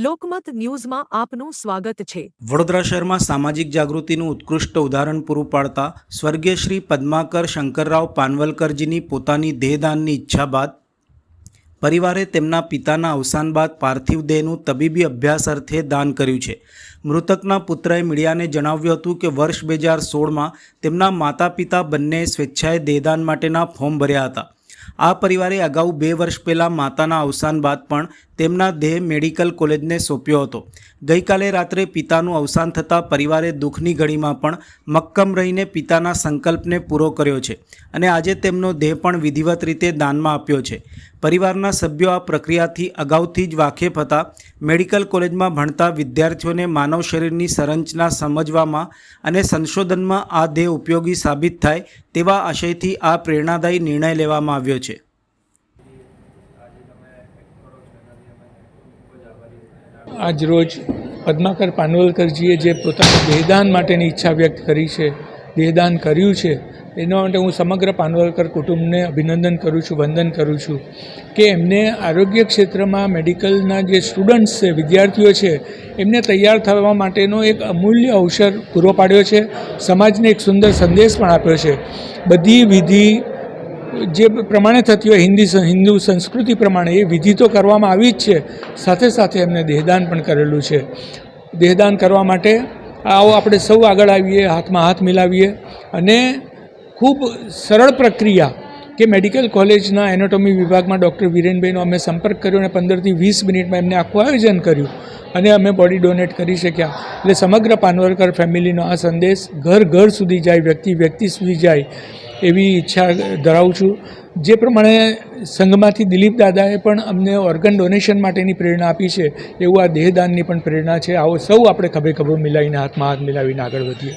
લોકમત ન્યૂઝમાં આપનું સ્વાગત છે। વડોદરા શહેરમાં સામાજિક જાગૃતિનું ઉત્કૃષ્ટ ઉદાહરણ પૂરું પાડતા સ્વર્ગીય શ્રી પદ્માકર શંકરરાવ પાનવલકરજીની પોતાની દેહદાનની ઈચ્છા બાદ પરિવારે તેમના પિતાના અવસાન બાદ પાર્થિવ દેહનું તબીબી અભ્યાસ અર્થે દાન કર્યું છે। મૃતકના પુત્રએ મીડિયાને જણાવ્યું હતું કે વર્ષ 2016માં તેમના માતા પિતા બંનેએ સ્વેચ્છાએ દેહદાન માટેના ફોર્મ ભર્યા હતા। આ પરિવારે અગાઉ 2 વર્ષ પહેલાં માતાના અવસાન બાદ પણ તેમના દેહ મેડિકલ કોલેજને સોંપ્યો હતો। ગઈકાલે રાત્રે પિતાનું અવસાન થતાં પરિવારે દુઃખની ઘડીમાં પણ મક્કમ રહીને પિતાના સંકલ્પને પૂરો કર્યો છે અને આજે તેમનો દેહ પણ વિધિવત રીતે દાનમાં આપ્યો છે। પરિવારના સભ્યો આ પ્રક્રિયાથી અગાઉથી જ વાકેફ હતા। મેડિકલ કોલેજમાં ભણતા વિદ્યાર્થીઓને માનવ શરીરની સંરચના સમજવામાં અને સંશોધનમાં આ દેહ ઉપયોગી સાબિત થાય તેવા આશયથી આ પ્રેરણાદાયી નિર્ણય લેવામાં આવ્યો છે। આજ રોજ પદ્માકર પાનવલકરજીએ જે પોતાના દેહદાન માટેની ઈચ્છા વ્યક્ત કરી છે, દેહદાન કર્યું છે, એના માટે હું સમગ્ર પાનવલકર કુટુંબને અભિનંદન કરું છું, વંદન કરું છું કે એમને આરોગ્ય ક્ષેત્રમાં મેડિકલના જે સ્ટુડન્ટ્સ છે, વિદ્યાર્થીઓ છે, એમને તૈયાર થવા માટેનો એક અમૂલ્ય અવસર પૂરો પાડ્યો છે। સમાજને એક સુંદર સંદેશ પણ આપ્યો છે। બધી વિધિ જે પ્રમાણે થતી હોય હિન્દુ સંસ્કૃતિ પ્રમાણે એ વિધિ તો કરવામાં આવી જ છે, સાથે સાથે એમને દેહદાન પણ કરેલું છે। દેહદાન કરવા માટે આવો આપણે સૌ આગળ આવીએ, હાથમાં હાથ મિલાવીએ અને ખૂબ સરળ પ્રક્રિયા કે મેડિકલ કોલેજના એનાટોમી વિભાગમાં ડૉક્ટર વિરેનભાઈનો અમે સંપર્ક કર્યો અને 15થી 20 મિનિટમાં એમને આખું આયોજન કર્યું અને અમે બોડી ડોનેટ કરી શક્યા। એટલે સમગ્ર પાનવલકર ફેમિલીનો આ સંદેશ ઘર ઘર સુધી જાય, વ્યક્તિ સુધી જાય એવી ઈચ્છા ધરાવું છું। જે પ્રમાણે સંઘમાંથી દિલીપ દાદાએ પણ અમને ઓર્ગન ડોનેશન માટેની પ્રેરણા આપી છે, એવું આ દેહદાનની પણ પ્રેરણા છે। આવો સૌ આપણે ખભે ખભો મિલાવીને, હાથમાં હાથ મિલાવીને આગળ વધીએ।